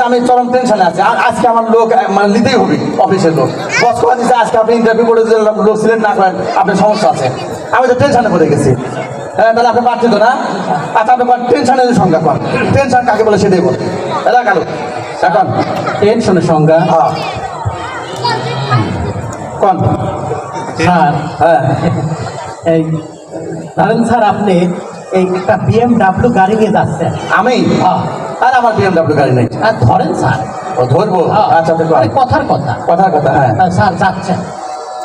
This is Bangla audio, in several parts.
আমি চরম টেনশনে আছি। আজকে আমার লোক মানে নিতেই হবে, অফিসের লোক। বস কথা দিচ্ছে আজকে আপনি ইন্টারভিউ করে যে লোক সিলেক্ট না করেন আপনার সমস্যা আছে। আমি তো টেনশনে পড়ে গেছি। হ্যাঁ, তাহলে আপনি পারছেন তো না? আচ্ছা, আপনি টেনশনের সংজ্ঞা করেন। টেনশন কাকে বলে সেটাই বল। এটা কালো এখন টেনশনের সংজ্ঞা। হ্যাঁ কোন স্যার হ্যাঁ এই ধরেন স্যার আপনি এই একটা BMW গাড়ি নিয়ে যাচ্ছেন। আমি আর আমার BMW গাড়ি নেই। আর ধরেন স্যার ও ধরবো। আচ্ছা তো ওই কথার কথা কথার কথা। হ্যাঁ, স্যার যাচ্ছেন।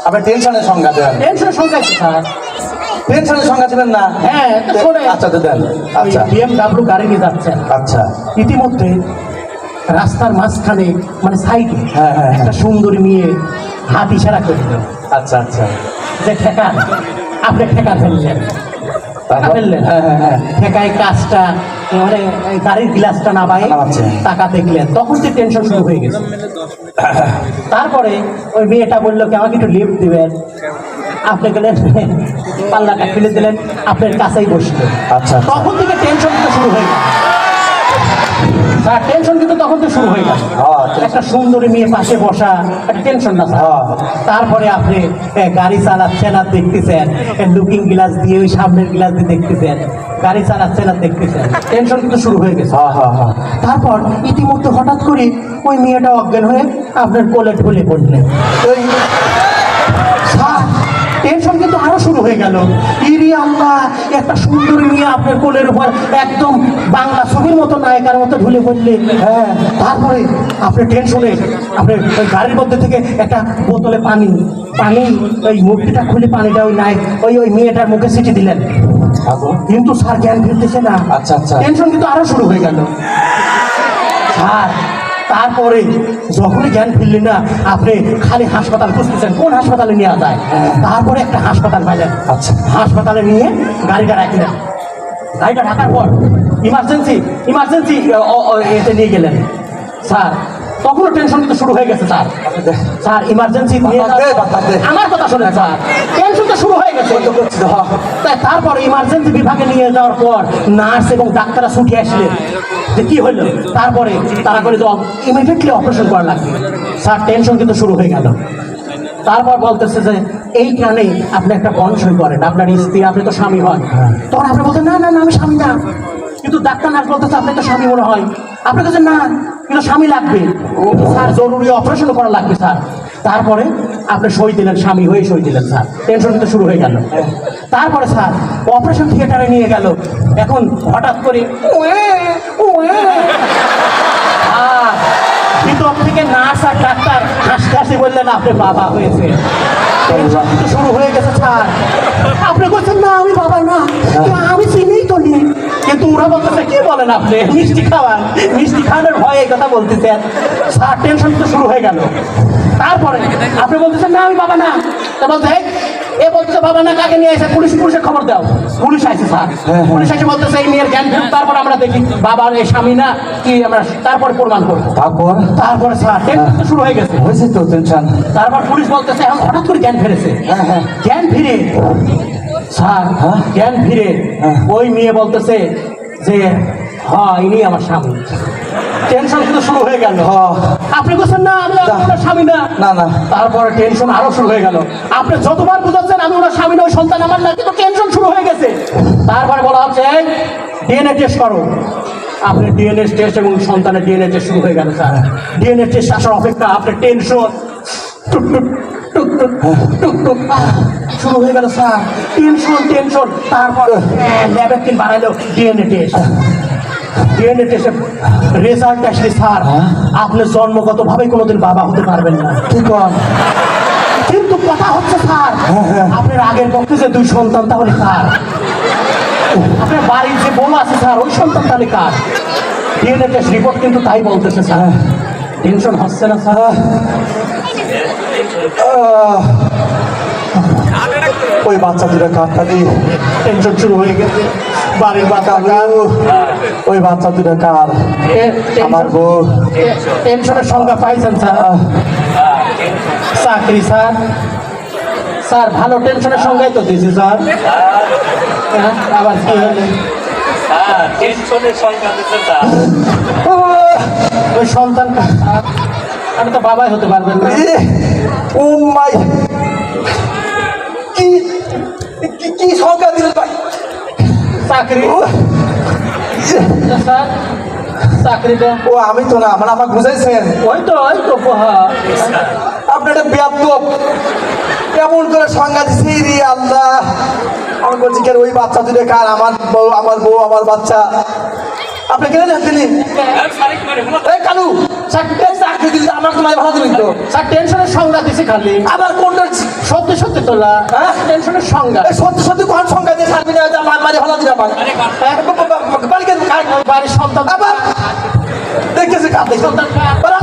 আপনি টেনশনের সংজ্ঞা দেন। টেনশনের সংজ্ঞা কি স্যার? টেনশনের সংজ্ঞা ছিলেন না? হ্যাঁ, তো শোনেন। আচ্ছা তো দেন। আচ্ছা BMW গাড়ি নিয়ে যাচ্ছেন। আচ্ছা ইতিমধ্যে রাস্তার মাঝখানে মানে সাইডে হ্যাঁ, হ্যাঁ, একটা সুন্দরী মেয়ে হাত ইশারা করে দিল আচ্ছা আচ্ছা যে ঠেকান। আপনি ঠেকা ফেললেন। টাকা ফেললেন। হ্যাঁ হ্যাঁ হ্যাঁ ঠেকায় কাজটা মানে এই গাড়ির গ্লাসটা নামায় নামাচ্ছে। টাকা দেখলেন, তখন যে টেনশন শুরু হয়ে গেছে। তারপরে ওই মেয়েটা বললো কি আমাকে একটু লিফট দিবেন। আপনি গেলেন পাল্লাটা ফেলে দিলেন, আপনার কাছেই বসলো। আচ্ছা। তখন থেকে টেনশন কিন্তু শুরু হয়ে গেল স্যার। টেনশন কিন্তু তখন থেকে শুরু হয়ে গেল। একটা সুন্দরী মেয়ে পাশে বসা একটা টেনশন না স্যার। তারপরে আপনি গাড়ি চালাচ্ছেন আর দেখতেছেন, লুকিং গ্লাস দিয়ে ওই সামনের গ্লাস দিয়ে দেখতেছেন, গাড়ি চালাচ্ছেন আর দেখতেছেন, টেনশন কিন্তু শুরু হয়ে গেছে। তারপর ইতিমধ্যে হঠাৎ করে ওই মেয়েটা অজ্ঞান হয়ে আপনার কোলে ঢলে পড়লেন। স্যার টেনশন কিন্তু আরো শুরু হয়ে গেল। ইরি আল্লাহ, একটা সুন্দরী মেয়ে আপনার কোলের উপর একদম বাংলা ছবির মতো নায়িকার মতো ঢুলে পড়লেন। হ্যাঁ, তারপরে আপনি টেনশনে আপনি ওই গাড়ির মধ্যে থেকে একটা বোতলে পানি ওই মুখটা খুলে পানিটা ওই নাই ওই মেয়েটার মুখে ছিটি দিলেন। কিন্তু স্যার জ্ঞান ফিরতেছে না। আচ্ছা আচ্ছা টেনশন কিন্তু আরো শুরু হয়ে গেল স্যার। তারপরে যখনই জ্ঞান ফিরলেন না, আপনি খালি হাসপাতাল খুঁজতেছেন কোন হাসপাতালে নেওয়া যায়। তারপরে একটা হাসপাতাল পাইলেন। আচ্ছা হাসপাতালে নিয়ে গাড়িটা রাখলেন। গাড়িটা রাখার পর ইমার্জেন্সি এতে নিয়ে গেলেন। স্যার তখনও টেনশন কিন্তু শুরু হয়ে গেছে স্যার। স্যার ইমার্জেন্সি আমার কথা শোনেন স্যার, টেনশন তো শুরু হয়ে গেছে। তাই তারপর ইমার্জেন্সি বিভাগে নিয়ে যাওয়ার পর নার্স এবং ডাক্তাররা ছুটে আসলেন যে কি হলো। তারপরে তারা করে যে ইমিডিয়েটলি অপারেশন করা লাগবে। স্যার টেনশন কিন্তু শুরু হয়ে গেল। তারপর বলতেছে যে এইখানে আপনি একটা বন্ড সই করেন, আপনার স্ত্রী, আপনি তো স্বামী হন। তখন আপনি বলছেন না না না আমি স্বামী না, কিন্তু ডাক্তার নার্স বলতেছে আপনি তো স্বামী মনে হয়। আপনার কাছে না, কিন্তু স্বামী লাগবে। স্যার জরুরি অপারেশন করা লাগবে স্যার। তারপরে আপনি সই দিলেন, স্বামী হয়ে সই দিলেন স্যার। টেনশন কিন্তু শুরু হয়ে গেল। তারপরে স্যার অপারেশন থিয়েটারে নিয়ে গেল। এখন হঠাৎ করে ভিতর থেকে নার্স আর ডাক্তার হাসতে হাসতে বললেন আপনি বাবা হয়েছে। টেনশন কিন্তু শুরু হয়ে গেছে স্যার। আপনি বলছেন না আমি বাবা না, আমি চিনিই তো নি। কিন্তু ওরা বলতেছে কি বলেন আপনি মিষ্টি খাওয়ান, মিষ্টি খাওয়ানোর ভয়ে এই কথা বলতেছেন। স্যার টেনশন তো শুরু হয়ে গেল। তারপরে আপনি বলতেছেন না আমি বাবা না, তা বলতে এ বলতেছে বাবা না, কাকে নিয়ে এসে পুলিশের খবর দাও। পুলিশ আসে স্যার, পুলিশ এসে বলতেছে এই মেয়ের জ্ঞান ফেরত। তারপর আমরা দেখি বাবার এই স্বামী না কি আমরা তারপরে প্রমাণ করবো। তারপরে স্যার টেনশন তো শুরু হয়ে গেছে। হয়েছে তো টেনশন। তারপর পুলিশ বলতেছে এখন হঠাৎ করে জ্ঞান ফিরেছে। জ্ঞান ফিরে স্যার জ্ঞান ফিরে ওই মেয়ে বলতেছে যে হ্যাঁ ইনি আমার স্বামী। টেনশন কিন্তু শুরু হয়ে গেল। আপনি বলছেন না আমি ওনার স্বামী না, না না। তারপরে টেনশন আরো শুরু হয়ে গেল। আপনি যতবার বুঝাচ্ছেন আমি ওনার স্বামী না, ওই সন্তান আমার না, কিন্তু টেনশন শুরু হয়ে গেছে। তারপরে বলা হচ্ছে ডিএনএ টেস্ট করো। আপনি ডিএনএ টেস্ট এবং সন্তানের ডিএনএ টেস্ট শুরু হয়ে গেল স্যার। ডিএনএ টেস্ট আসার অপেক্ষা। আপনার টেনশন টুকটুক টুকটুক টুকটুক শুরু হয়ে গেল স্যার। টেনশন। তারপর ল্যাবের দিন বাড়াইলো ডিএনএ টেস্ট। ডিএনএ টেস্টের রেজাল্ট আসলে স্যার আপনি জন্মগতভাবে কোনোদিন বাবা হতে পারবেন না। ঠিক আছে, কিন্তু কথা হচ্ছে স্যার আপনার আগের পক্ষে যে 2 সন্তান তাহলে কার? আপনার বাড়ির যে বউ আছে স্যার ওই সন্তান তাহলে কার? ডিএনএ টেস্ট রিপোর্ট কিন্তু তাই বলতেছে স্যার। টেনশন হচ্ছে না স্যার? ওই বাচ্চা দুটা কাঠটা দিয়ে টেনশন শুরু হয়ে গেছে। বাড়ির বাচ্চা কার? ওই বাচ্চা দুটা কার? আমার বউ। টেনশনের সংখ্যা পাইছেন স্যার? চাকরি স্যার। স্যার ভালো টেনশনের সংখ্যাই তো দিয়েছি স্যার। আবার কি হলে হ্যাঁ টেনশনের সংখ্যা দিচ্ছে স্যার। ওই সন্তানটা আমি তো বাবাই হতে পারবেন না। ও মাই, কি কি সংখ্যা দিলেন ভাই? চাকরি ও, স্যার, চাকরিটা ও আমি তো না, মানে আমাকে বুঝাইছেন ওই তো হ্যাঁ। আপনি একটা বেয়াদব, কেমন করে সংজ্ঞা দিছি রে আল্লাহ। আমি বলছি কেন ওই বাচ্চা দুটো কার? আমার বউ, আমার বাচ্চা। আপনি কেন জানতেনি? এই কালু, চাকরি দিলে আমার তো মাঝে ভালো দিবেন তো। স্যার টেনশনের সংজ্ঞা দিছি খালি। আবার কোনটা? সত্যি সত্যি তোলা হ্যাঁ? টেনশনের সংজ্ঞা। এই সত্যি সত্যি কোন সংখ্যা দিয়ে ছাড়বি না? আমার মাঝে ভালো দিবে আমার বাড়িকে ওই বাড়ির সন্তান আবার দেখতেছি কাপ দেখি সন্তান বাড়া।